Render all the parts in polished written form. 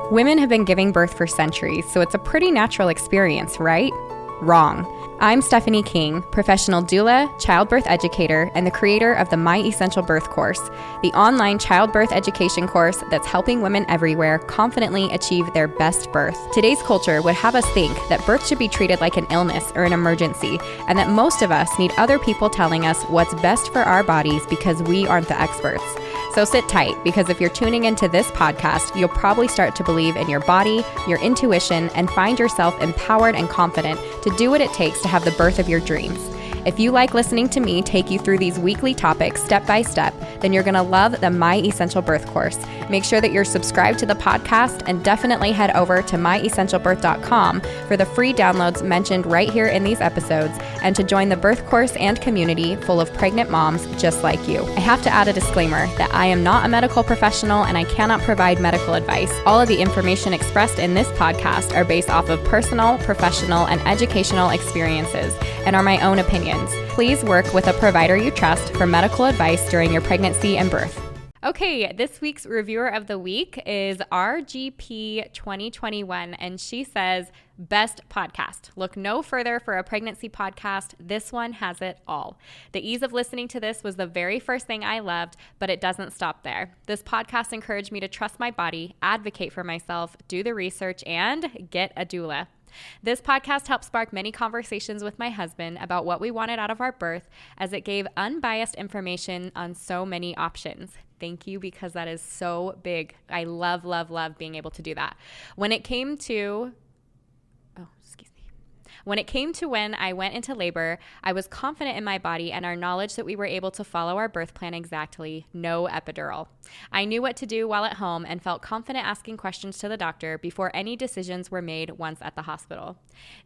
Women have been giving birth for centuries, so it's a pretty natural experience, right? Wrong. I'm Stephanie King, professional doula, childbirth educator, and the creator of the My Essential Birth course, the online childbirth education course that's helping women everywhere confidently achieve their best birth. Today's culture would have us think that birth should be treated like an illness or an emergency, and that most of us need other people telling us what's best for our bodies because we aren't the experts. So sit tight, because if you're tuning into this podcast, you'll probably start to believe in your body, your intuition, and find yourself empowered and confident to do what it takes to have the birth of your dreams. If you like listening to me take you through these weekly topics step by step, then you're going to love the My Essential Birth course. Make sure that you're subscribed to the podcast, and definitely head over to myessentialbirth.com for the free downloads mentioned right here in these episodes, and to join the birth course and community full of pregnant moms just like you. I have to add a disclaimer that I am not a medical professional and I cannot provide medical advice. All of the information expressed in this podcast are based off of personal, professional, and educational experiences and are my own opinions. Please work with a provider you trust for medical advice during your pregnancy and birth. Okay, this week's reviewer of the week is RGP 2021, and she says, best podcast. Look no further for a pregnancy podcast. This one has it all. The ease of listening to this was the very first thing I loved, but it doesn't stop there. This podcast encouraged me to trust my body, advocate for myself, do the research, and get a doula. This podcast helped spark many conversations with my husband about what we wanted out of our birth, as it gave unbiased information on so many options. Thank you, because that is so big. I love, love, love being able to do that. When it came to when I went into labor, I was confident in my body and our knowledge that we were able to follow our birth plan exactly, no epidural. I knew what to do while at home and felt confident asking questions to the doctor before any decisions were made once at the hospital.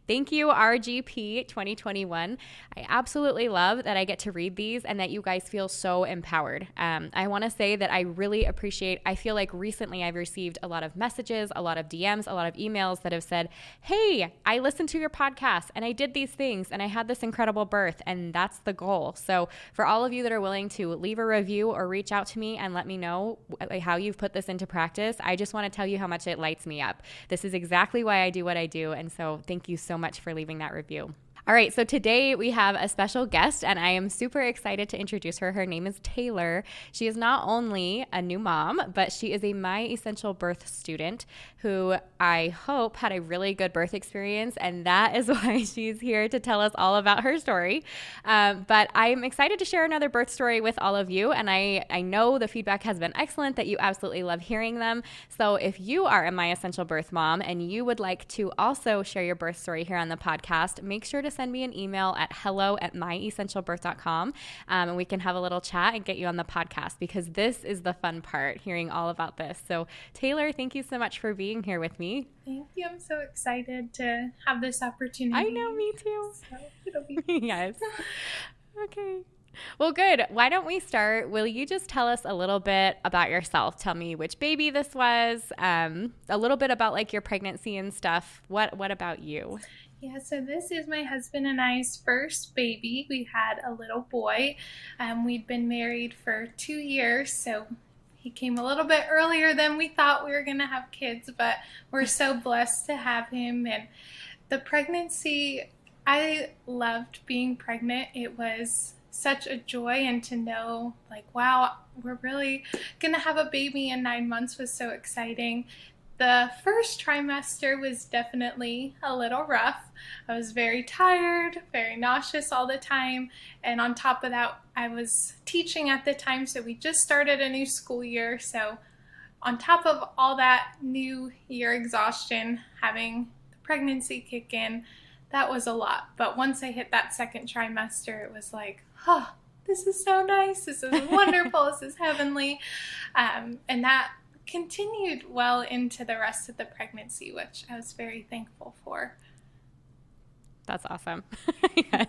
Thank you, RGP 2021. I absolutely love that I get to read these and that you guys feel so empowered. I want to say that I really I feel like recently I've received a lot of messages, a lot of DMs, a lot of emails that have said, hey, I listened to your podcast and I did these things and I had this incredible birth, and that's the goal. So for all of you that are willing to leave a review or reach out to me and let me know how you've put this into practice, I just want to tell you how much it lights me up. This is exactly why I do what I do, and so thank you so much for leaving that review. All right, so today we have a special guest, and I am super excited to introduce her. Her name is Taylor. She is not only a new mom, but she is a My Essential Birth student who I hope had a really good birth experience, and that is why she's here to tell us all about her story. But I'm excited to share another birth story with all of you, and I know the feedback has been excellent, that you absolutely love hearing them. So if you are a My Essential Birth mom and you would like to also share your birth story here on the podcast, make sure to send me an email at hello@myessentialbirth.com, and we can have a little chat and get you on the podcast, because this is the fun part, hearing all about this. So Taylor, thank you so much for being here with me. Thank you. I'm so excited to have this opportunity. I know, me too. So it'll be yes. Okay. Well, good. Why don't we start? Will you just tell us a little bit about yourself? Tell me which baby this was, a little bit about like your pregnancy and stuff. What about you? Yeah, so this is my husband and I's first baby. We had a little boy. We'd been married for 2 years, so he came a little bit earlier than we thought we were going to have kids, but we're so blessed to have him. And the pregnancy, I loved being pregnant. It was such a joy, and to know like, wow, we're really going to have a baby in 9 months was so exciting. The first trimester was definitely a little rough. I was very tired, very nauseous all the time. And on top of that, I was teaching at the time, so we just started a new school year. So on top of all that new year exhaustion, having the pregnancy kick in, that was a lot. But once I hit that second trimester, it was like, oh, this is so nice. This is wonderful. This is heavenly. And that continued well into the rest of the pregnancy, which I was very thankful for. That's awesome. Yes.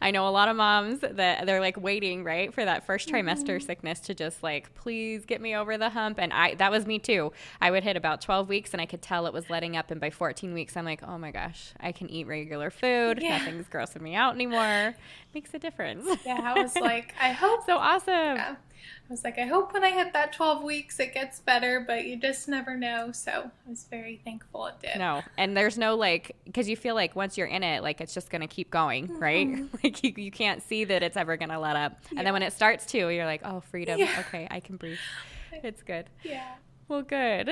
I know a lot of moms that they're like waiting, right, for that first trimester sickness to just like, please get me over the hump. And that was me too. I would hit about 12 weeks and I could tell it was letting up. And by 14 weeks, I'm like, oh my gosh, I can eat regular food. Yeah. Nothing's grossing me out anymore. Makes a difference. Yeah. I was like, I hope. So awesome. Yeah. I was like, I hope when I hit that 12 weeks it gets better, but you just never know. So I was very thankful it did. No, and there's no like, because you feel like once you're in it, like it's just going to keep going, right? Like you can't see that it's ever going to let up. And then when it starts to, you're like, oh, freedom. Yeah. Okay, I can breathe. It's good. Yeah. Well, good.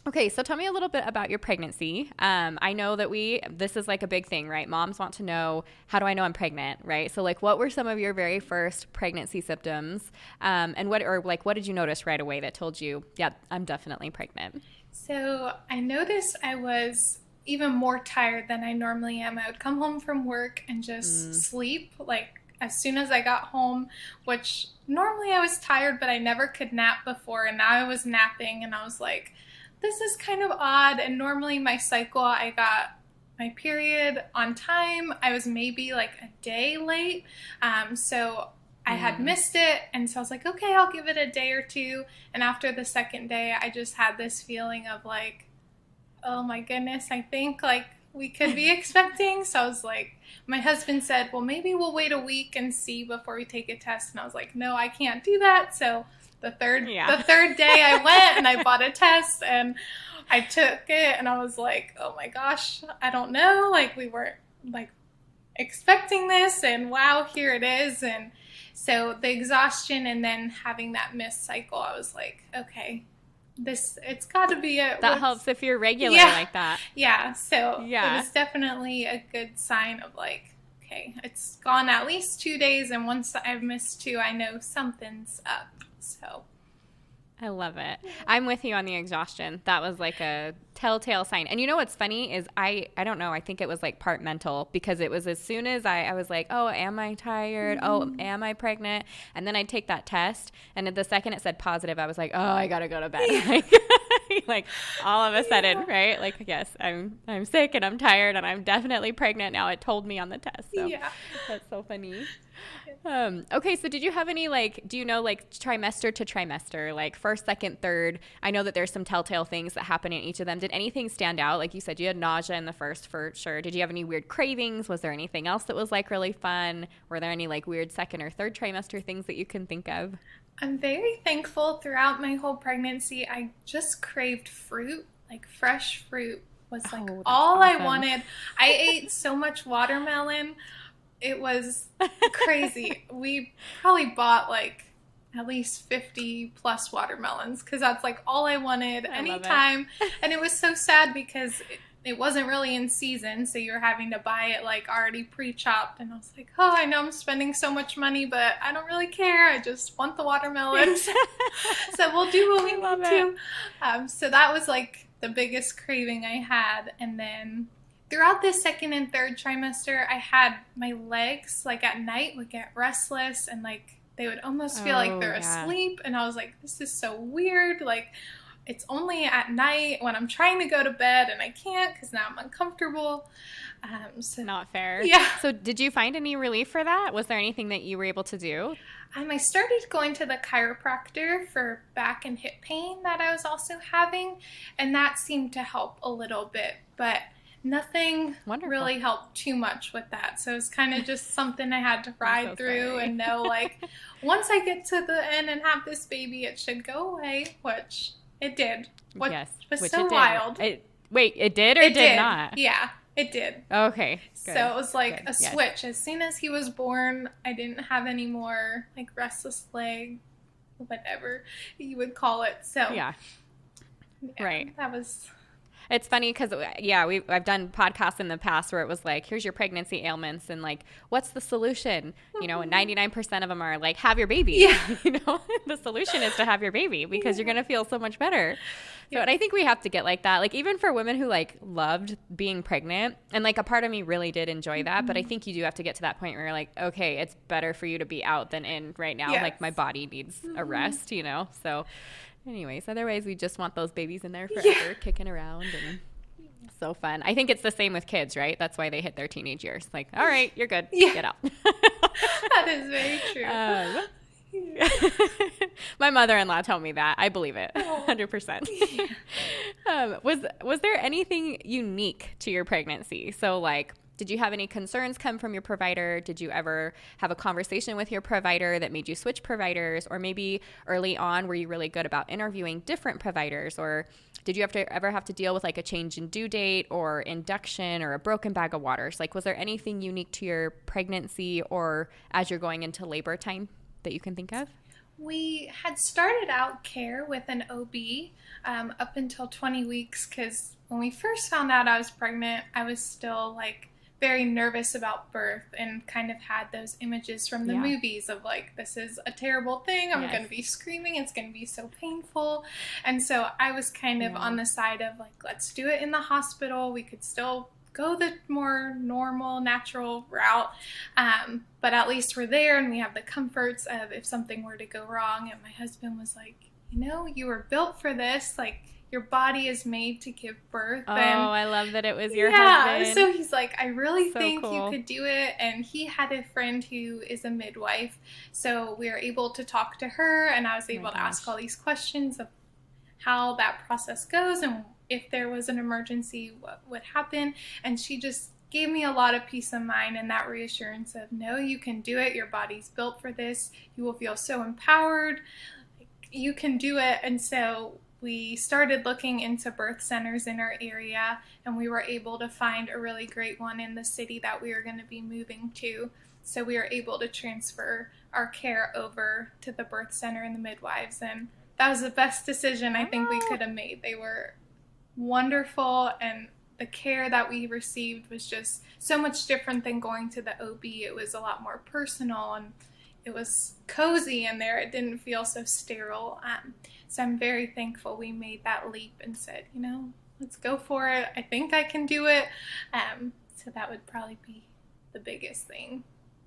Okay, so tell me a little bit about your pregnancy. I know that this is like a big thing, right? Moms want to know, how do I know I'm pregnant, right? So like, what were some of your very first pregnancy symptoms? And what did you notice right away that told you, yeah, I'm definitely pregnant? So I noticed I was even more tired than I normally am. I would come home from work and just sleep, like as soon as I got home, which normally I was tired, but I never could nap before. And now I was napping and I was like, this is kind of odd. And normally my cycle, I got my period on time. I was maybe like a day late. So I had missed it. And so I was like, okay, I'll give it a day or two. And after the second day, I just had this feeling of like, oh my goodness, I think like we could be expecting. So I was like, my husband said, well, maybe we'll wait a week and see before we take a test. And I was like, no, I can't do that. So the third day I went and I bought a test and I took it and I was like, oh my gosh, I don't know. Like we weren't like expecting this and wow, here it is. And so the exhaustion and then having that missed cycle, I was like, okay, it's got to be it. That helps if you're regular like that. Yeah. So it was definitely a good sign of like, okay, it's gone at least 2 days. And once I've missed 2, I know something's up. So I love it. I'm with you on the exhaustion. That was like a telltale sign. And you know what's funny is I don't know, I think it was like part mental because it was as soon as I was like, oh, am I tired? Oh, am I pregnant? And then I'd take that test and the second it said positive, I was like, oh, I got to go to bed. Like all of a sudden, right? Like, yes, I'm sick and I'm tired and I'm definitely pregnant now. It told me on the test. So that's so funny. Okay, so did you have any do you know trimester to trimester, like first, second, third? I know that there's some telltale things that happen in each of them. Did anything stand out? Like you said, you had nausea in the first for sure. Did you have any weird cravings? Was there anything else that was like really fun? Were there any like weird second or third trimester things that you can think of? I'm very thankful throughout my whole pregnancy. I just craved fruit, like fresh fruit was like all awesome. I wanted. I ate so much watermelon. It was crazy. We probably bought like at least 50 plus watermelons because that's like all I wanted anytime. And it was so sad because it wasn't really in season. So you're having to buy it like already pre-chopped. And I was like, oh, I know I'm spending so much money, but I don't really care. I just want the watermelons. So we'll do what we need to. So that was like the biggest craving I had. And then throughout this second and third trimester, I had my legs, like at night, would get restless and like they would almost feel like they're asleep. And I was like, this is so weird. Like, it's only at night when I'm trying to go to bed and I can't because now I'm uncomfortable. So not fair. Yeah. So did you find any relief for that? Was there anything that you were able to do? I started going to the chiropractor for back and hip pain that I was also having. And that seemed to help a little bit. But nothing really helped too much with that. So it's kind of just something I had to ride through and know like once I get to the end and have this baby, it should go away, which it did. Which was so wild. It did or did not? Yeah, it did. Okay. Good. So it was like a switch. As soon as he was born, I didn't have any more like restless leg, whatever you would call it. So right. That was... It's funny because, I've done podcasts in the past where it was like, here's your pregnancy ailments and like, what's the solution? You know, and 99% of them are like, have your baby. Yeah. You know, the solution is to have your baby because you're going to feel so much better. So, and I think we have to get like that. Like even for women who like loved being pregnant and like a part of me really did enjoy that. But I think you do have to get to that point where you're like, okay, it's better for you to be out than in right now. Yes. Like my body needs a rest, you know? So anyways, otherwise we just want those babies in there forever kicking around and so fun. I think it's the same with kids, right? That's why they hit their teenage years. Like, all right, you're good. Get out. That is very true. My mother-in-law told me that. I believe it 100%. Was there anything unique to your pregnancy? So like Did you have any concerns come from your provider? Did you ever have a conversation with your provider that made you switch providers? Or maybe early on, were you really good about interviewing different providers? Or did you ever have to deal with like a change in due date or induction or a broken bag of waters? Like, was there anything unique to your pregnancy or as you're going into labor time that you can think of? We had started out care with an OB up until 20 weeks because when we first found out I was pregnant, I was still like very nervous about birth and kind of had those images from the movies of like, this is a terrible thing. I'm going to be screaming. It's going to be so painful. And so I was kind of on the side of like, let's do it in the hospital. We could still go the more normal, natural route. But at least we're there and we have the comforts of if something were to go wrong. And my husband was like, you were built for this. Like, your body is made to give birth. Oh, and I love that it was your husband. So he's like, I really think cool. you could do it. And he had a friend who is a midwife. So we were able to talk to her and I was able to ask all these questions of how that process goes and if there was an emergency, what would happen. And she just gave me a lot of peace of mind and that reassurance of, no, you can do it. Your body's built for this. You will feel so empowered. You can do it. And so we started looking into birth centers in our area, and we were able to find a really great one in the city that we were going to be moving to. So we were able to transfer our care over to the birth center and the midwives, and that was the best decision I think we could have made. They were wonderful, and the care that we received was just so much different than going to the OB. It was a lot more personal, and it was cozy in there. It didn't feel so sterile. So I'm very thankful we made that leap and said, let's go for it. I think I can do it. So that would probably be the biggest thing,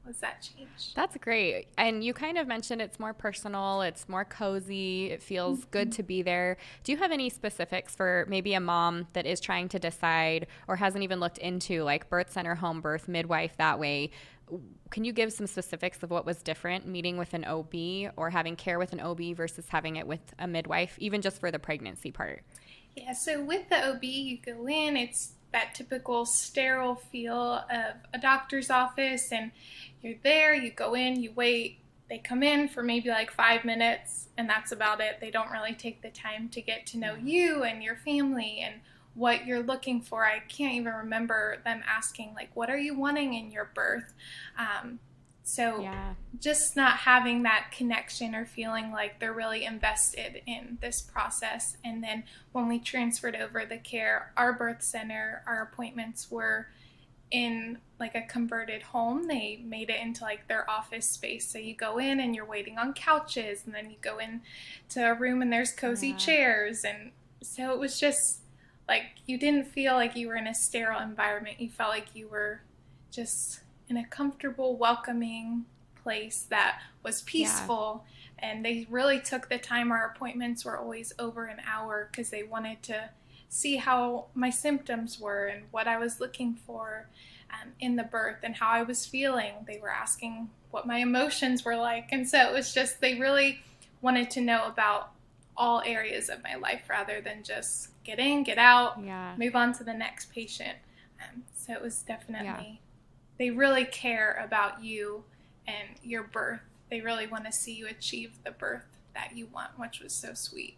was that change. That's great. And you kind of mentioned it's more personal, it's more cozy, it feels good to be there. Do you have any specifics for maybe a mom that is trying to decide or hasn't even looked into like birth center, home birth, midwife that way? Can you give some specifics of what was different meeting with an OB or having care with an OB versus having it with a midwife, even just for the pregnancy part? Yeah, so with the OB, you go in, it's that typical sterile feel of a doctor's office, and you're there, you go in, you wait, they come in for maybe like 5 minutes, and that's about it. They don't really take the time to get to know you and your family and what you're looking for. I can't even remember them asking, like, what are you wanting in your birth? Just not having that connection or feeling like they're really invested in this process. And then when we transferred over the care, our birth center, our appointments were in like a converted home. They made it into like their office space. So you go in and you're waiting on couches, and then you go in to a room and there's cozy chairs. And so it was just like, you didn't feel like you were in a sterile environment. You felt like you were just in a comfortable, welcoming place that was peaceful. And they really took the time. Our appointments were always over an hour because they wanted to see how my symptoms were and what I was looking for in the birth and how I was feeling. They were asking what my emotions were like. And so it was just, they really wanted to know about all areas of my life rather than just get in, get out, move on to the next patient. So it was definitely, they really care about you and your birth. They really want to see you achieve the birth that you want, which was so sweet.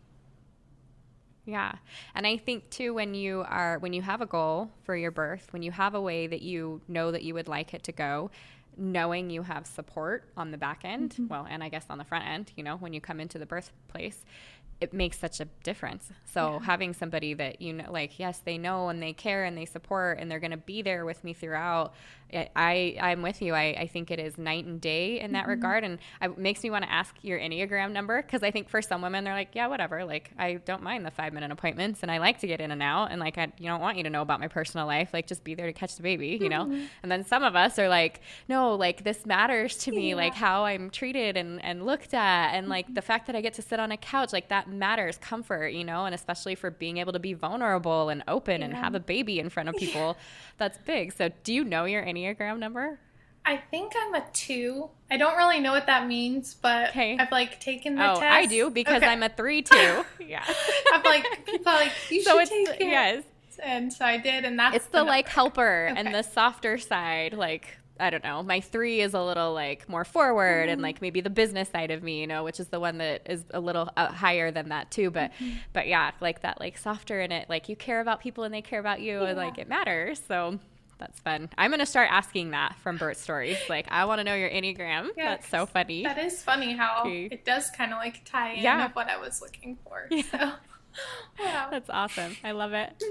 Yeah. And I think too, when you have a goal for your birth, when you have a way that you know that you would like it to go, knowing you have support on the back end, well, and I guess on the front end, when you come into the birthplace, it makes such a difference. So having somebody that, like, yes, they know and they care and they support and they're going to be there with me throughout. I'm with you. I think it is night and day in that regard. And it makes me want to ask your Enneagram number, because I think for some women, they're like, yeah, whatever. Like, I don't mind the 5-minute appointments and I like to get in and out. And like, I don't want you to know about my personal life. Like, just be there to catch the baby, And then some of us are like, no, like, this matters to me, like how I'm treated and looked at. And like the fact that I get to sit on a couch, like that matters, comfort, and especially for being able to be vulnerable and open and have a baby in front of people, that's big. So do you know your Enneagram number? I think I'm a 2. I don't really know what that means, but I've like taken the test. I do, because I'm a 3 too. Yeah. I'm like, people are like, you should take it. Yes. And so I did, and that's it's the like helper Okay. and the softer side. Like, I don't know. My 3 is a little like more forward and like maybe the business side of me, which is the one that is a little higher than that too. But yeah, like that, like softer in it. Like you care about people and they care about you and like it matters. So that's fun. I'm going to start asking that from birth stories. Like, I want to know your Enneagram. Yeah, that's so funny. That is funny how it does kind of like tie in with what I was looking for. Yeah. So, wow. That's awesome. I love it.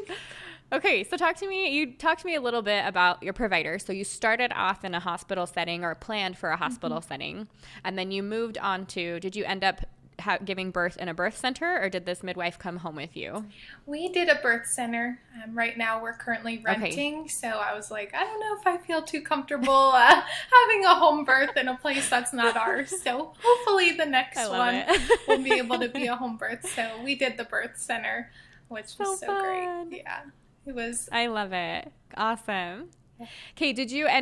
Okay, so you talked to me a little bit about your provider. So you started off in a hospital setting or planned for a hospital setting, and then you moved on to, did you end up giving birth in a birth center, or did this midwife come home with you? We did a birth center. Right now we're currently renting, so I was like, I don't know if I feel too comfortable having a home birth in a place that's not ours. So hopefully the next one will be able to be a home birth. So we did the birth center, which was so great. Yeah. It was. I love it. Awesome. Okay,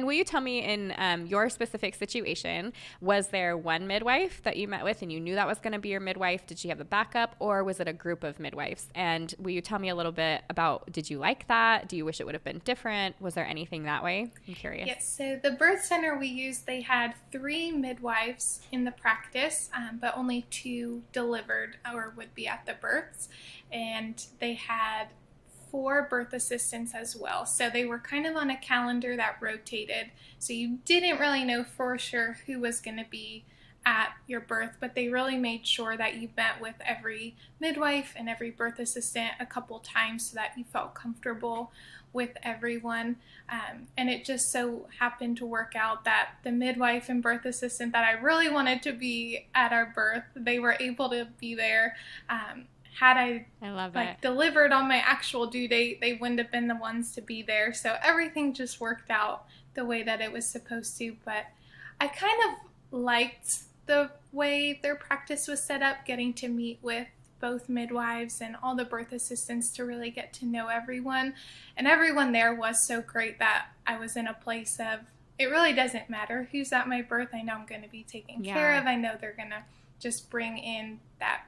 will you tell me in your specific situation, was there one midwife that you met with and you knew that was going to be your midwife? Did she have a backup, or was it a group of midwives? And will you tell me a little bit about, did you like that? Do you wish it would have been different? Was there anything that way? I'm curious. Yes, so the birth center we used, they had 3 midwives in the practice, but only 2 delivered or would be at the births. And they had 4 birth assistants as well. So they were kind of on a calendar that rotated. So you didn't really know for sure who was going to be at your birth, but they really made sure that you met with every midwife and every birth assistant a couple times so that you felt comfortable with everyone. And it just so happened to work out that the midwife and birth assistant that I really wanted to be at our birth, they were able to be there. Had I love it. Delivered on my actual due date, they wouldn't have been the ones to be there. So everything just worked out the way that it was supposed to. But I kind of liked the way their practice was set up, getting to meet with both midwives and all the birth assistants to really get to know everyone. And everyone there was so great that I was in a place of, it really doesn't matter who's at my birth. I know I'm going to be taken care of. I know they're going to just bring in that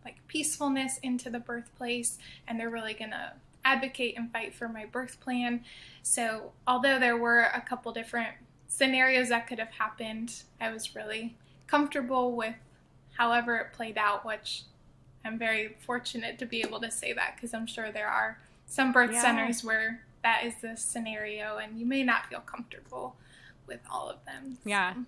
like peacefulness into the birthplace, and they're really going to advocate and fight for my birth plan. So although there were a couple different scenarios that could have happened, I was really comfortable with however it played out, which I'm very fortunate to be able to say that, because I'm sure there are some birth centers where that is the scenario and you may not feel comfortable with all of them. Yeah. So.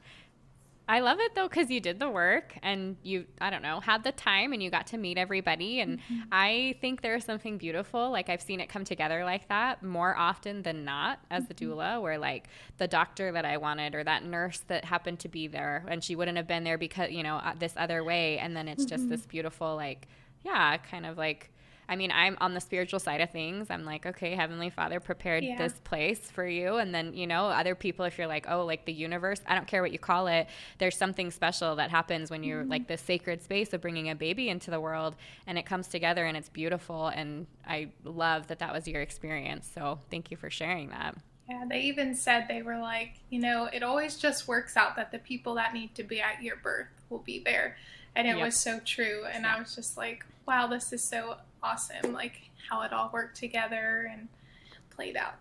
I love it though, because you did the work and you, I don't know, had the time and you got to meet everybody. And I think there's something beautiful. Like, I've seen it come together like that more often than not as a doula, where like the doctor that I wanted or that nurse that happened to be there and she wouldn't have been there because, this other way. And then it's just this beautiful, like, kind of like, I mean, I'm on the spiritual side of things. I'm like, okay, Heavenly Father prepared this place for you. And then, other people, if you're like, oh, like the universe, I don't care what you call it, there's something special that happens when you're like this sacred space of bringing a baby into the world, and it comes together and it's beautiful. And I love that that was your experience. So thank you for sharing that. Yeah, they even said, they were like, it always just works out that the people that need to be at your birth will be there. And it was so true. And I was just like, wow, this is so awesome, like how it all worked together and played out.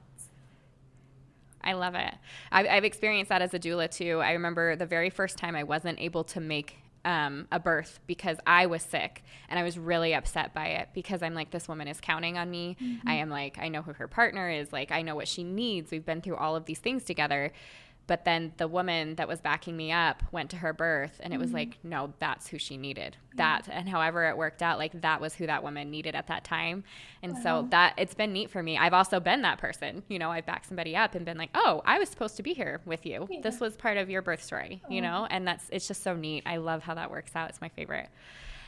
I love it. I've experienced that as a doula too. I remember the very first time I wasn't able to make a birth because I was sick, and I was really upset by it because I'm like, this woman is counting on me. I am like, I know who her partner is. Like, I know what she needs. We've been through all of these things together. But then the woman that was backing me up went to her birth, and it was like, no, that's who she needed. That, and however it worked out, like that was who that woman needed at that time. And so that, it's been neat for me. I've also been that person. I've backed somebody up and been like, oh, I was supposed to be here with you. This was part of your birth story, and it's just so neat. I love how that works out. It's my favorite.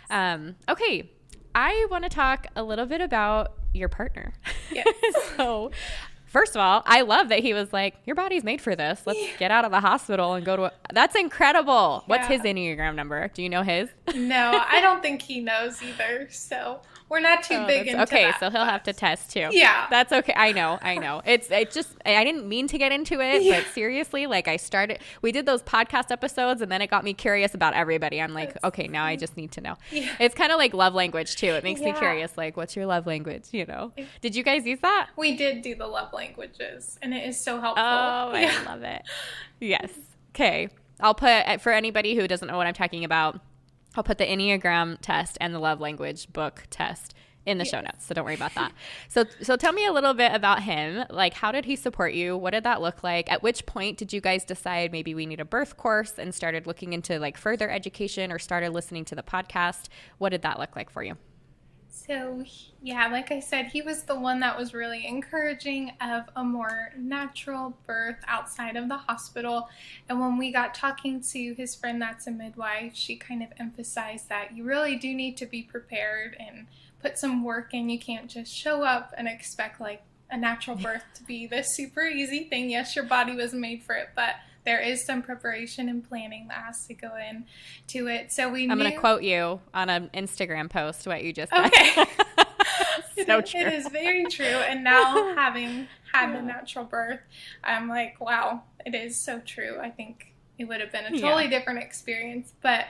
Okay. I want to talk a little bit about your partner. Yes. So first of all, I love that he was like, your body's made for this. Let's get out of the hospital and go to that's incredible. What's his Enneagram number? Do you know his? No, I don't think he knows either. So We're not too big into okay, that. So he'll have to test too. Yeah. That's okay. I know. It just, I didn't mean to get into it, but seriously, like we did those podcast episodes and then it got me curious about everybody. I'm like, okay, now I just need to know. Yeah. It's kind of like love language too. It makes me curious, like, what's your love language, you know? Did you guys use that? We did do the love languages and it is so helpful. Oh, I love it. Yes. Okay. I'll put, for anybody who doesn't know what I'm talking about, I'll put the Enneagram test and the love language book test in the show notes. So don't worry about that. So tell me a little bit about him. Like, how did he support you? What did that look like? At which point did you guys decide maybe we need a birth course and started looking into like further education or started listening to the podcast? What did that look like for you? So, yeah, like I said, he was the one that was really encouraging of a more natural birth outside of the hospital. And when we got talking to his friend that's a midwife, she kind of emphasized that you really do need to be prepared and put some work in. You can't just show up and expect like a natural birth to be this super easy thing. Yes, your body was made for it, but there is some preparation and planning that has to go into it. So I'm going to quote you on an Instagram post, what you just said. Okay. So true. It is very true. And now having had the natural birth, I'm like, wow, it is so true. I think it would have been a totally different experience. But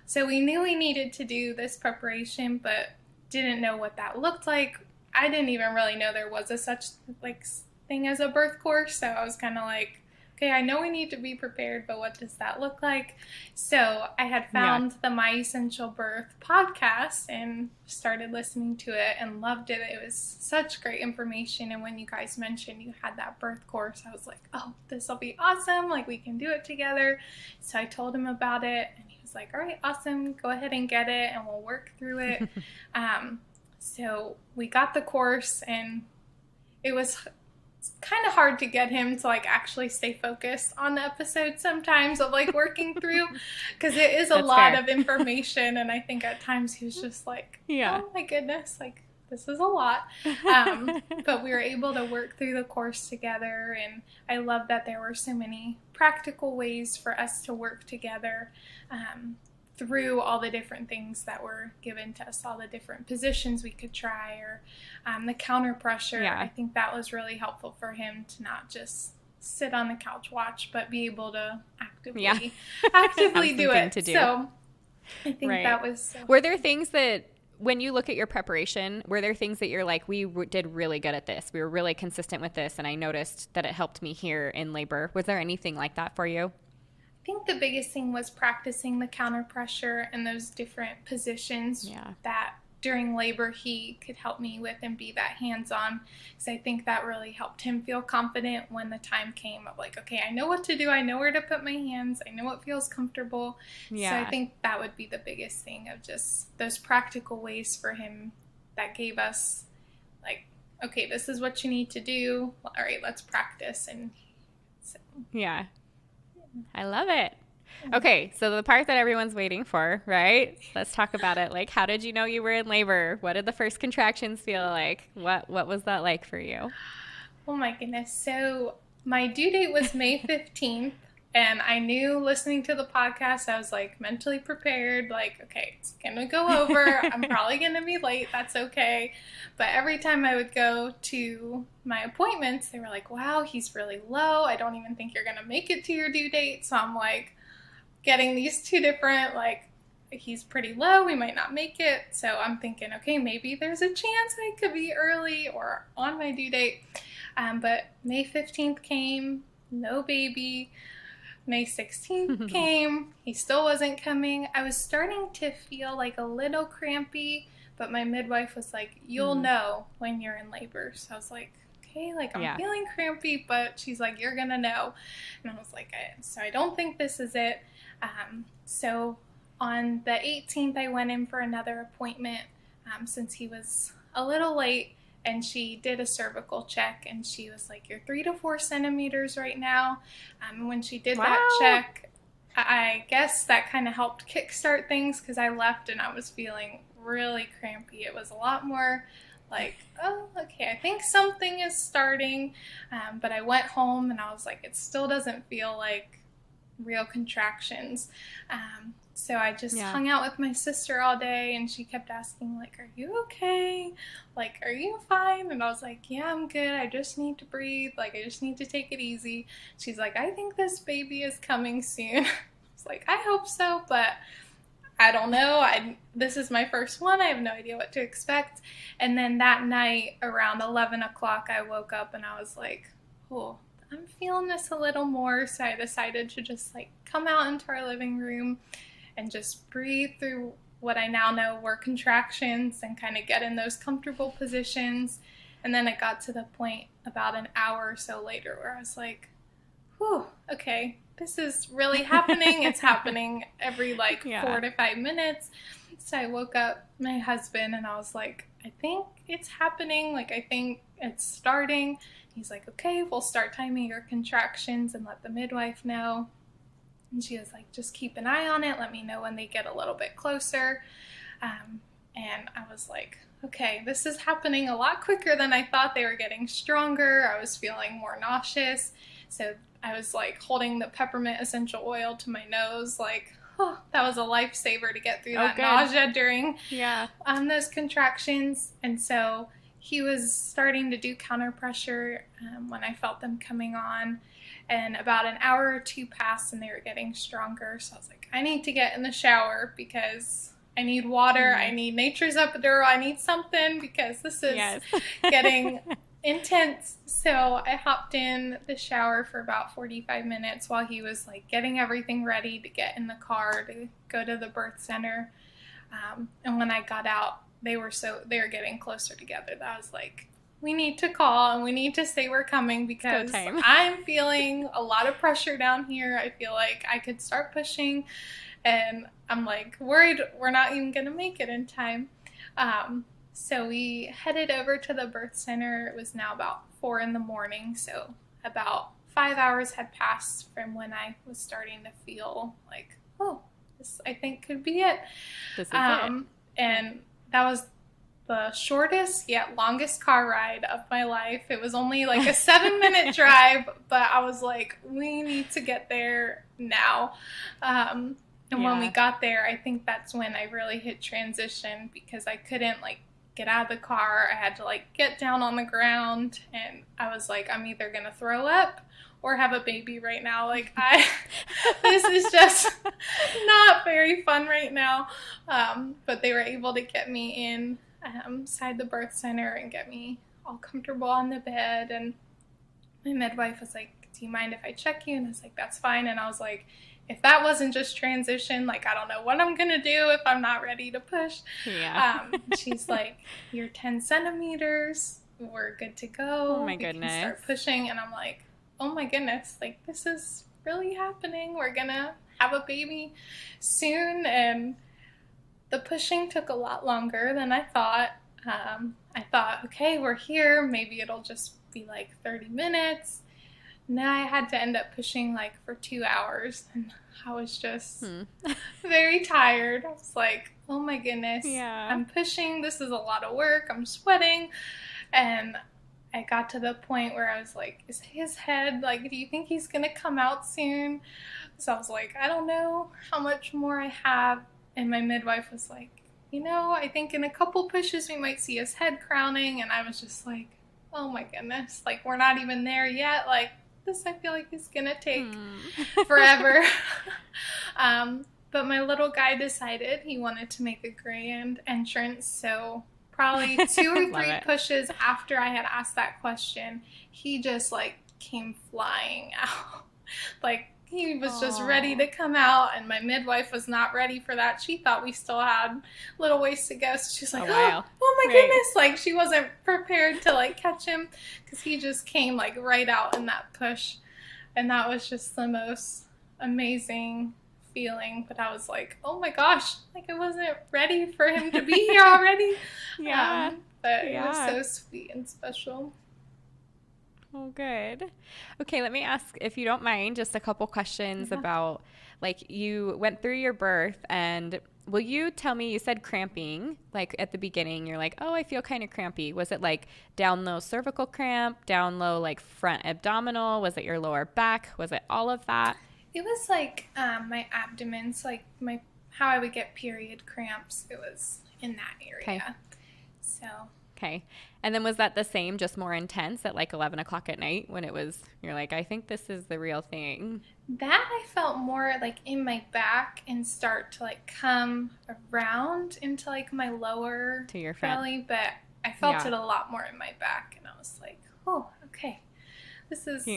so we knew we needed to do this preparation, but didn't know what that looked like. I didn't even really know there was a such like thing as a birth course. So I was kind of like, okay, I know we need to be prepared, but what does that look like? So I had found the My Essential Birth podcast and started listening to it and loved it. It was such great information. And when you guys mentioned you had that birth course, I was like, oh, this will be awesome. Like, we can do it together. So I told him about it and he was like, all right, awesome. Go ahead and get it and we'll work through it. So we got the course and it was kind of hard to get him to like actually stay focused on the episode sometimes of like working through because it is a lot of information and I think at times he was just like, oh my goodness, like this is a lot. But we were able to work through the course together and I love that there were so many practical ways for us to work together through all the different things that were given to us, all the different positions we could try, or the counter pressure. I think that was really helpful for him to not just sit on the couch watch, but be able to actively do it. So I think that was... Were there things that, when you look at your preparation, were there things that you're like, we did really good at this, we were really consistent with this, and I noticed that it helped me here in labor? Was there anything like that for you? I think the biggest thing was practicing the counter pressure and those different positions that during labor he could help me with and be that hands-on, because I think that really helped him feel confident when the time came of like, okay, I know what to do, I know where to put my hands, I know what feels comfortable. So I think that would be the biggest thing, of just those practical ways for him that gave us like, okay, this is what you need to do, all right, let's practice. And so I love it. Okay, so the part that everyone's waiting for, right? Let's talk about it. Like, how did you know you were in labor? What did the first contractions feel like? What was that like for you? Oh my goodness. So my due date was May 15th. And I knew, listening to the podcast, I was like mentally prepared, like, okay, it's going to go over. I'm probably going to be late. That's okay. But every time I would go to my appointments, they were like, wow, he's really low. I don't even think you're going to make it to your due date. So I'm like getting these two different, like, he's pretty low, we might not make it. So I'm thinking, okay, maybe there's a chance I could be early or on my due date. But May 15th came, no baby. May 16th came, he still wasn't coming. I was starting to feel like a little crampy, but my midwife was like, you'll know when you're in labor. So I was like, okay, like I'm feeling crampy, but she's like, you're gonna know. And I was like, so I don't think this is it. So on the 18th, I went in for another appointment since he was a little late. And she did a cervical check, and she was like, you're 3 to 4 centimeters right now. When she did that check, I guess that kind of helped kickstart things, because I left and I was feeling really crampy. It was a lot more like, oh, okay, I think something is starting. But I went home and I was like, it still doesn't feel like real contractions. So I just hung out with my sister all day, and she kept asking, like, are you okay? Like, are you fine? And I was like, yeah, I'm good. I just need to breathe. Like, I just need to take it easy. She's like, I think this baby is coming soon. I was like, I hope so, but I don't know. This is my first one. I have no idea what to expect. And then that night around 11 o'clock, I woke up and I was like, oh, I'm feeling this a little more. So I decided to just like come out into our living room and just breathe through what I now know were contractions and kind of get in those comfortable positions. And then it got to the point about an hour or so later where I was like, whew, okay, this is really happening. It's happening every 4 to 5 minutes. So I woke up my husband and I was like, I think it's happening. Like, I think it's starting. He's like, okay, we'll start timing your contractions and let the midwife know. And she was like, just keep an eye on it. Let me know when they get a little bit closer. And I was like, okay, this is happening a lot quicker than I thought. They were getting stronger. I was feeling more nauseous. So I was like holding the peppermint essential oil to my nose. Like, oh, that was a lifesaver to get through that nausea during those contractions. And so he was starting to do counter pressure when I felt them coming on. And about an hour or two passed and they were getting stronger. So I was like, I need to get in the shower because I need water. I need nature's epidural. I need something because this is getting intense. So I hopped in the shower for about 45 minutes while he was like getting everything ready to get in the car to go to the birth center. And when I got out, they were getting closer together that I was like, we need to call and we need to say we're coming because I'm feeling a lot of pressure down here. I feel like I could start pushing and I'm like worried we're not even going to make it in time. So we headed over to the birth center. It was now about 4 a.m. So about 5 hours had passed from when I was starting to feel like, oh, this I think could be it. This is it. And that was the shortest yet longest car ride of my life. It was only like a 7-minute drive, but I was like, we need to get there now. And when we got there, I think that's when I really hit transition because I couldn't like get out of the car. I had to like get down on the ground and I was like, I'm either going to throw up or have a baby right now. Like this is just not very fun right now. But they were able to get me inside the birth center and get me all comfortable on the bed. And my midwife was like, do you mind if I check you? And I was like, that's fine. And I was like, if that wasn't just transition, like, I don't know what I'm going to do if I'm not ready to push. She's like, you're 10 centimeters. We're good to go. Oh my goodness. Can start pushing. And I'm like, oh my goodness, like, this is really happening. We're going to have a baby soon. And the pushing took a lot longer than I thought. I thought, okay, we're here. Maybe it'll just be like 30 minutes. Now I had to end up pushing like for 2 hours. And I was just very tired. I was like, oh my goodness, I'm pushing. This is a lot of work. I'm sweating. And I got to the point where I was like, is his head, like, do you think he's going to come out soon? So I was like, I don't know how much more I have. And my midwife was like, you know, I think in a couple pushes we might see his head crowning. And I was just like, oh my goodness, like, we're not even there yet. Like, this I feel like is going to take forever. But my little guy decided he wanted to make a grand entrance. So probably 2 or 3 pushes after I had asked that question, he just like came flying out. Like, he was just ready to come out, and my midwife was not ready for that. She thought we still had little ways to go. So she's like, oh my goodness. Like, she wasn't prepared to like catch him because he just came like right out in that push. And that was just the most amazing feeling. But I was like, oh my gosh, like, I wasn't ready for him to be here already. But it was so sweet and special. Oh, good. Okay, let me ask, if you don't mind, just a couple questions about, like, you went through your birth, and will you tell me, you said cramping, like, at the beginning, you're like, oh, I feel kind of crampy. Was it, like, down low cervical cramp, down low, like, front abdominal? Was it your lower back? Was it all of that? It was, like, my abdomen, so, like, my how I would get period cramps, it was in that area. Okay. So. Okay. And then was that the same, just more intense at like 11 o'clock at night when it was, you're like, I think this is the real thing? That I felt more like in my back and start to like come around into like my lower To your front. belly, but I felt it a lot more in my back, and I was like, oh, okay. This is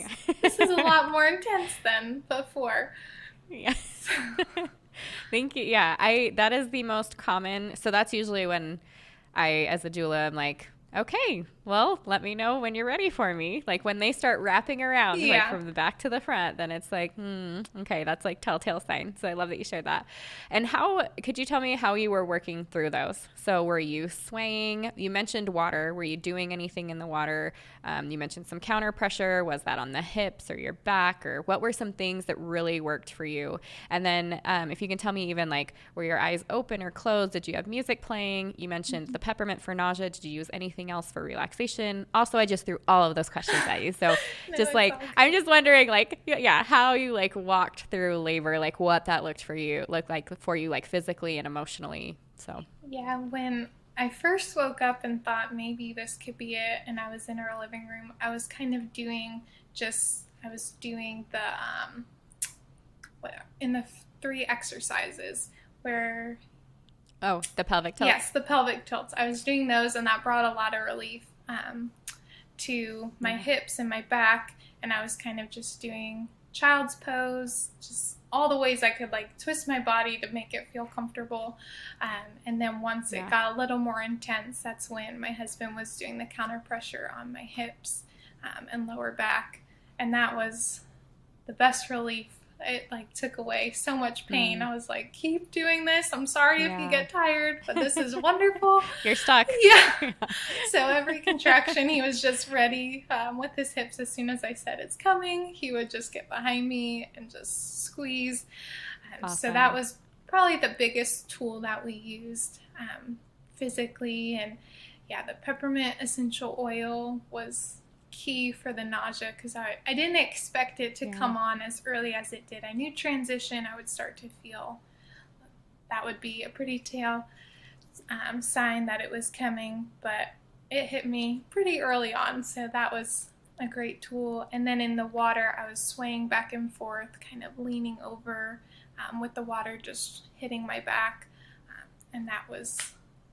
a lot more intense than before. Yeah. Thank you. Yeah, that is the most common. So that's usually when I, as a doula, I'm like, okay, well, let me know when you're ready for me. Like when they start wrapping around like from the back to the front, then it's like, okay, that's like telltale sign. So I love that you shared that. And could you tell me how you were working through those? So were you swaying? You mentioned water. Were you doing anything in the water? You mentioned some counter pressure. Was that on the hips or your back, or what were some things that really worked for you? And then if you can tell me even like, were your eyes open or closed? Did you have music playing? You mentioned the peppermint for nausea. Did you use anything else for relaxation? Also, I just threw all of those questions at you. So just like, I'm just wondering like, how you like walked through labor, like what that looked like for you, like physically and emotionally. So yeah, when I first woke up and thought maybe this could be it, and I was in our living room, I was kind of doing the in the 3 exercises where the pelvic tilts. Yes, the pelvic tilts. I was doing those, and that brought a lot of relief to my hips and my back, and I was kind of just doing child's pose, just all the ways I could like twist my body to make it feel comfortable. And then once it got a little more intense, that's when my husband was doing the counter pressure on my hips and lower back, and that was the best relief. It like took away so much pain. I was like, keep doing this. I'm sorry if you get tired, but this is wonderful. You're stuck. Yeah. So every contraction, he was just ready with his hips. As soon as I said it's coming, he would just get behind me and just squeeze. Awesome. So that was probably the biggest tool that we used physically. And the peppermint essential oil was key for the nausea, because I didn't expect it to come on as early as it did. I knew transition I would start to feel that would be a pretty tell sign that it was coming, but it hit me pretty early on, so that was a great tool. And then in the water, I was swaying back and forth, kind of leaning over with the water just hitting my back, and that was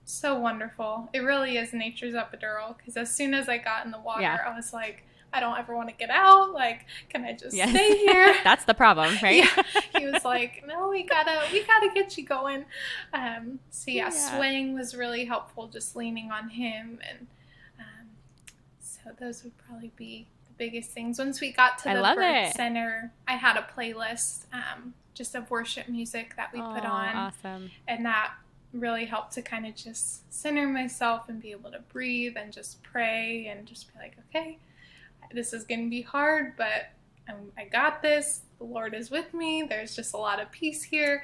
so wonderful. It really is nature's epidural, because as soon as I got in the water, I was like, I don't ever want to get out. Like, can I just stay here? That's the problem, right? Yeah. He was like, no, we gotta get you going. Swaying was really helpful, just leaning on him. And so those would probably be the biggest things. Once we got to the birth center, I had a playlist just of worship music that we put on. Awesome. And that really helped to kind of just center myself and be able to breathe and just pray and just be like, okay, this is going to be hard, but I got this. The Lord is with me. There's just a lot of peace here.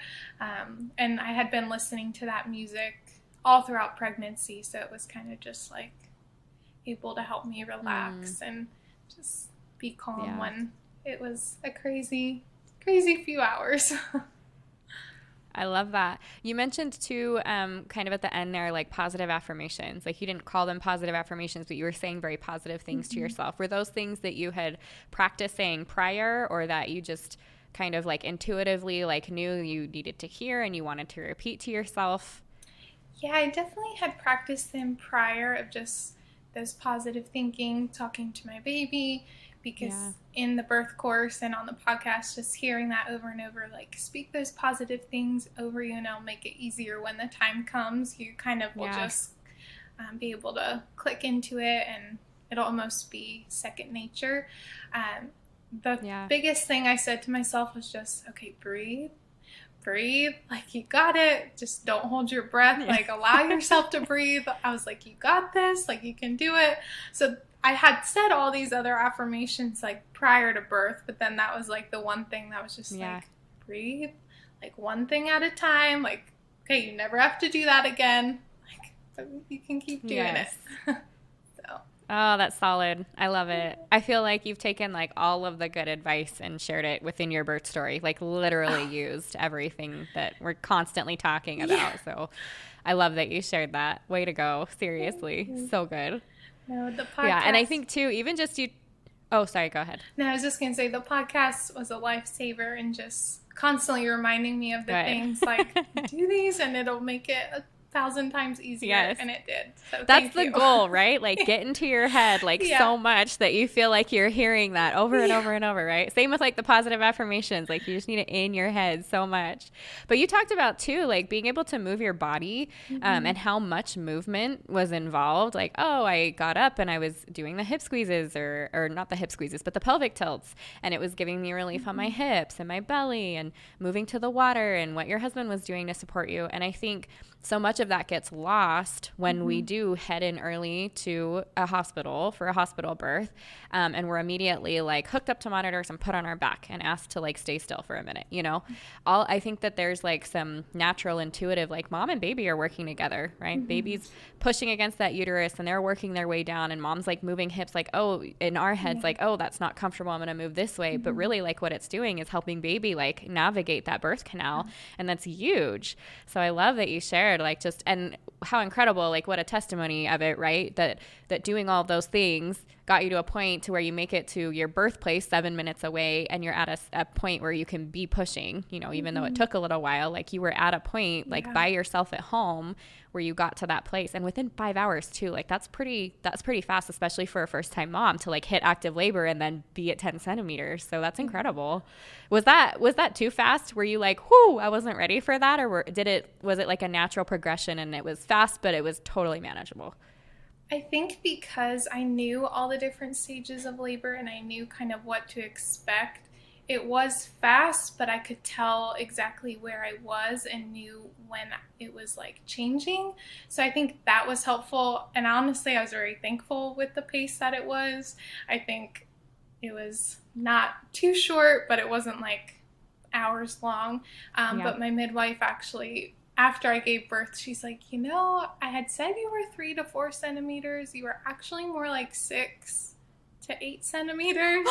And I had been listening to that music all throughout pregnancy, so it was kind of just like able to help me relax and just be calm when it was a crazy, crazy few hours. I love that. You mentioned too, kind of at the end there, like positive affirmations. Like you didn't call them positive affirmations, but you were saying very positive things to yourself. Were those things that you had practiced saying prior, or that you just kind of like intuitively like knew you needed to hear and you wanted to repeat to yourself? Yeah, I definitely had practiced them prior, of just those positive thinking, talking to my baby, because in the birth course and on the podcast, just hearing that over and over, like speak those positive things over you and it'll make it easier when the time comes. You kind of will just be able to click into it, and it'll almost be second nature. The biggest thing I said to myself was just, okay, breathe, like you got it, just don't hold your breath, like allow yourself to breathe. I was like, you got this, like you can do it. So I had said all these other affirmations like prior to birth, but then that was like the one thing that was just like, breathe, like one thing at a time, like, okay, you never have to do that again, like you can keep doing it. So Oh, that's solid. I love it. I feel like you've taken like all of the good advice and shared it within your birth story, like literally used everything that we're constantly talking about. Yeah. So I love that you shared that. Way to go. Seriously. So good. No, the Yeah. And I podcast. think too, even just you, oh, sorry, go ahead. No, I was just going to say the podcast was a lifesaver and just constantly reminding me of the things like do these and it'll make it 1,000 times easier. Yes. And it did. So that's the goal, right? Like get into your head like so much that you feel like you're hearing that over and over and over, right? Same with like the positive affirmations. Like you just need it in your head so much. But you talked about too, like being able to move your body and how much movement was involved. Like, oh, I got up and I was doing the hip squeezes or not the hip squeezes, but the pelvic tilts. And it was giving me relief on my hips and my belly and moving to the water and what your husband was doing to support you. And I think so much of that gets lost when we do head in early to a hospital for a hospital birth, and we're immediately like hooked up to monitors and put on our back and asked to like stay still for a minute. You know, I think that there's like some natural intuitive, like mom and baby are working together, right? Baby's pushing against that uterus and they're working their way down, and mom's like moving hips like, oh, in our heads like, oh, that's not comfortable, I'm gonna move this way. But really like what it's doing is helping baby like navigate that birth canal, and that's huge. So I love that you shared like just, and how incredible, like what a testimony of it, right? That doing all those things got you to a point to where you make it to your birthplace 7 minutes away, and you're at a point where you can be pushing, you know, even though it took a little while, like you were at a point like by yourself at home where you got to that place, and within 5 hours too. Like that's pretty fast, especially for a first time mom to like hit active labor and then be at 10 centimeters. So that's incredible. Was that too fast? Were you like, whoo, I wasn't ready for that? Or was it like a natural progression and it was fast, but it was totally manageable? I think because I knew all the different stages of labor and I knew kind of what to expect, it was fast, but I could tell exactly where I was and knew when it was like changing. So I think that was helpful. And honestly, I was very thankful with the pace that it was. I think it was not too short, but it wasn't like hours long. But my midwife actually, after I gave birth, she's like, you know, I had said you were 3 to 4 centimeters. You were actually more like 6 to 8 centimeters.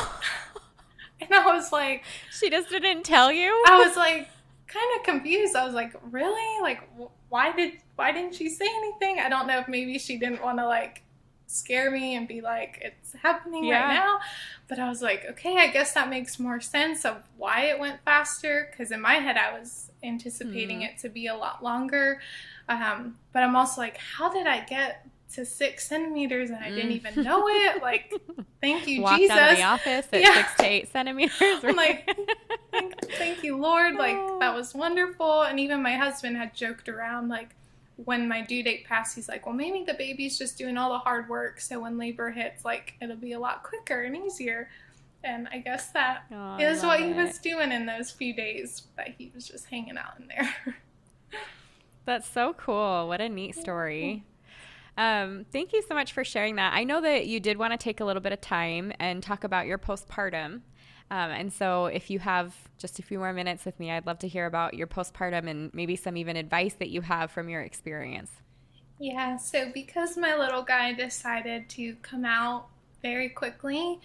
And I was like... She just didn't tell you? I was like kind of confused. I was like, really? Like, why didn't she say anything? I don't know if maybe she didn't want to like scare me and be like, it's happening right now. But I was like, okay, I guess that makes more sense of why it went faster. Because in my head, I was anticipating it to be a lot longer. But I'm also like, how did I get to 6 centimeters and I didn't even know it? Like, thank you, Walked Jesus. Out of the office at 6 to 8 centimeters. I'm like, thank you, Lord. Like, that was wonderful. And even my husband had joked around, like, when my due date passed, he's like, well, maybe the baby's just doing all the hard work, so when labor hits, like, it'll be a lot quicker and easier. And I guess that is what he was doing in those few days, that he was just hanging out in there. That's so cool. What a neat story. Thank you so much for sharing that. I know that you did want to take a little bit of time and talk about your postpartum. And so if you have just a few more minutes with me, I'd love to hear about your postpartum and maybe some even advice that you have from your experience. Yeah, so because my little guy decided to come out very quickly,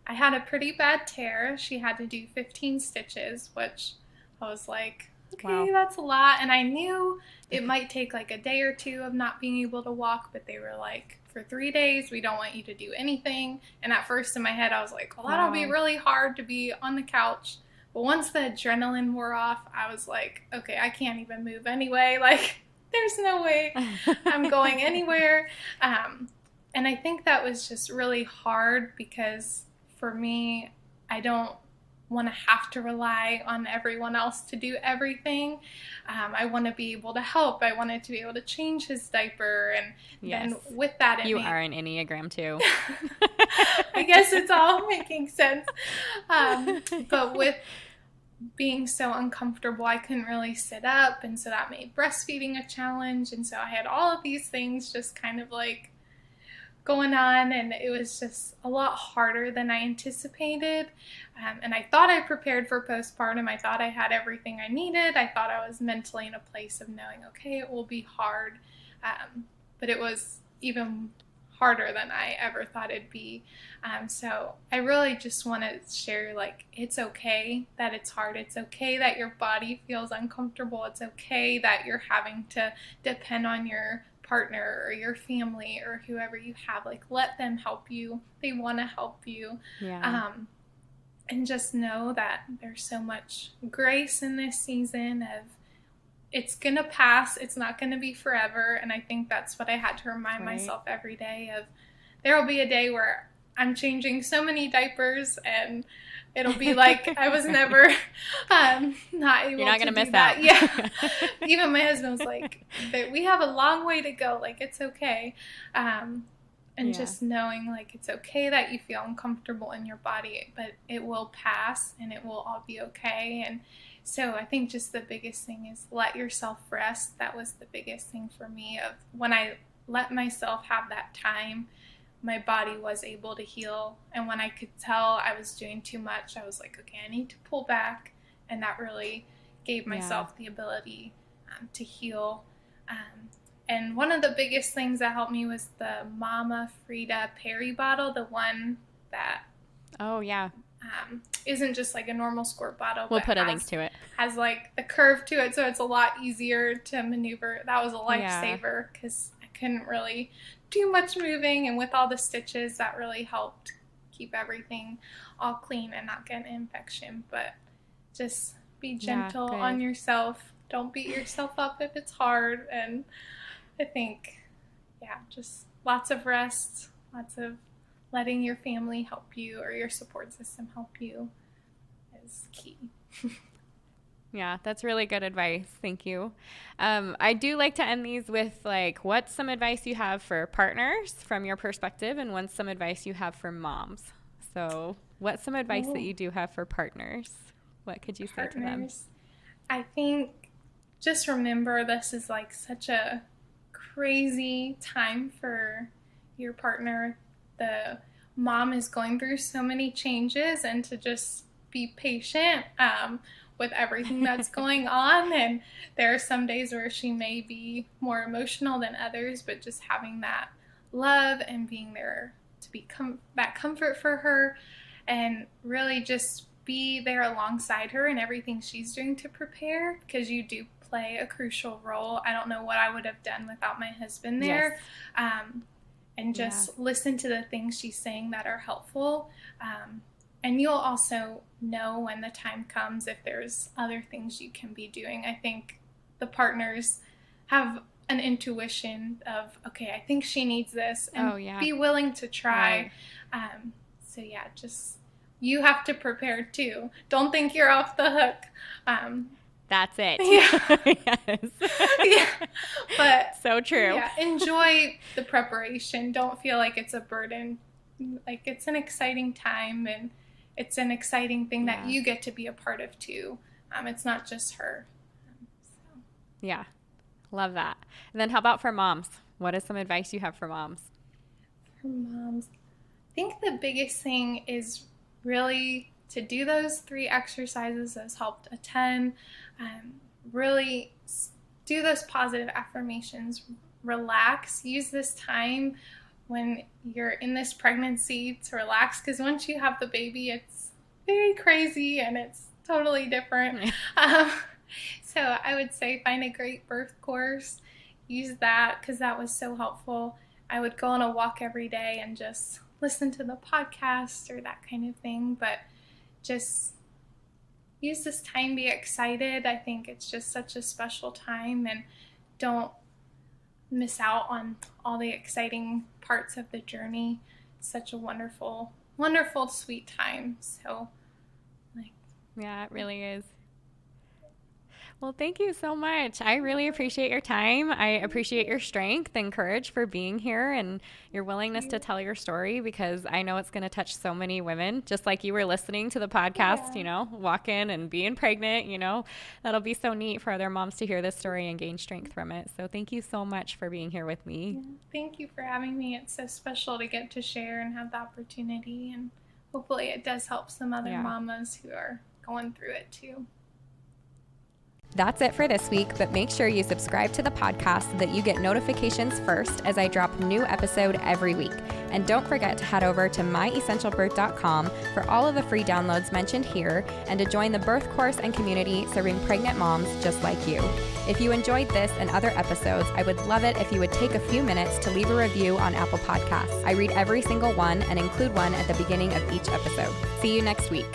I had a pretty bad tear. She had to do 15 stitches, which I was like, okay, that's a lot. And I knew it might take like a day or two of not being able to walk, but they were like, for 3 days, we don't want you to do anything. And at first in my head, I was like, well, that'll be really hard to be on the couch. But once the adrenaline wore off, I was like, okay, I can't even move anyway. Like, there's no way I'm going anywhere. And I think that was just really hard because for me, I don't want to have to rely on everyone else to do everything. I want to be able to help. I wanted to be able to change his diaper. And then with that, you are an Enneagram too. I guess it's all making sense. But with being so uncomfortable, I couldn't really sit up. And so that made breastfeeding a challenge. And so I had all of these things just kind of like going on, and it was just a lot harder than I anticipated. And I thought I prepared for postpartum. I thought I had everything I needed. I thought I was mentally in a place of knowing, okay, it will be hard. But it was even harder than I ever thought it'd be. So I really just want to share, like, it's okay that it's hard. It's okay that your body feels uncomfortable. It's okay that you're having to depend on your partner or your family or whoever you have. Like, let them help you. They want to help you. Yeah. And just know that there's so much grace in this season of, it's going to pass. It's not going to be forever. And I think that's what I had to remind myself every day of. There will be a day where I'm changing so many diapers and it'll be like I was never not able to do that. You're not going to miss out. Yeah. Even my husband was like, we have a long way to go. Like, it's okay. Just knowing, like, it's okay that you feel uncomfortable in your body, but it will pass and it will all be okay. And so I think just the biggest thing is let yourself rest. That was the biggest thing for me, of when I let myself have that time, my body was able to heal. And when I could tell I was doing too much, I was like, okay, I need to pull back. And that really gave myself the ability to heal. And one of the biggest things that helped me was the Mama Frida Perry bottle, the one that isn't just like a normal squirt bottle. We'll put a link to it. Has like the curve to it, so it's a lot easier to maneuver. That was a lifesaver because I couldn't really do much moving, and with all the stitches, that really helped keep everything all clean and not get an infection. But just be gentle on yourself. Don't beat yourself up if it's hard. And I think, just lots of rest, lots of letting your family help you or your support system help you is key. Yeah, that's really good advice. Thank you. I do like to end these with, like, what's some advice you have for partners from your perspective, and what's some advice you have for moms? So what's some advice that you do have for partners? What could you say to them? I think just remember, this is like such a crazy time for your partner. The mom is going through so many changes, and to just be patient with everything that's going on. And there are some days where she may be more emotional than others, but just having that love and being there to be that comfort for her, and really just be there alongside her in everything she's doing to prepare, because you do play a crucial role. I don't know what I would have done without my husband there. And just listen to the things she's saying that are helpful. And you'll also know when the time comes if there's other things you can be doing. I think the partners have an intuition of, okay, I think she needs this, and be willing to try. Just you have to prepare too. Don't think you're off the hook. That's it. Yes. But so true. Yeah, enjoy the preparation. Don't feel like it's a burden. Like, it's an exciting time, and it's an exciting thing that you get to be a part of too. It's not just her. Yeah. Love that. And then how about for moms? What is some advice you have for moms? For moms, I think the biggest thing is really to do those 3 exercises. Those helped a ton. Really do those positive affirmations. Relax. Use this time when you're in this pregnancy to relax, because once you have the baby, it's very crazy and it's totally different. So I would say find a great birth course. Use that, because that was so helpful. I would go on a walk every day and just listen to the podcast or that kind of thing, but just use this time, be excited. I think it's just such a special time, and don't miss out on all the exciting parts of the journey. It's such a wonderful, wonderful, sweet time. So, yeah, it really is. Well, thank you so much. I really appreciate your time. I appreciate your strength and courage for being here, and your willingness to tell your story, because I know it's going to touch so many women, just like you were listening to the podcast, walking and being pregnant, that'll be so neat for other moms to hear this story and gain strength from it. So thank you so much for being here with me. Yeah, thank you for having me. It's so special to get to share and have the opportunity, and hopefully it does help some other mamas who are going through it too. That's it for this week, but make sure you subscribe to the podcast so that you get notifications first as I drop a new episode every week. And don't forget to head over to myessentialbirth.com for all of the free downloads mentioned here and to join the birth course and community serving pregnant moms just like you. If you enjoyed this and other episodes, I would love it if you would take a few minutes to leave a review on Apple Podcasts. I read every single one and include one at the beginning of each episode. See you next week.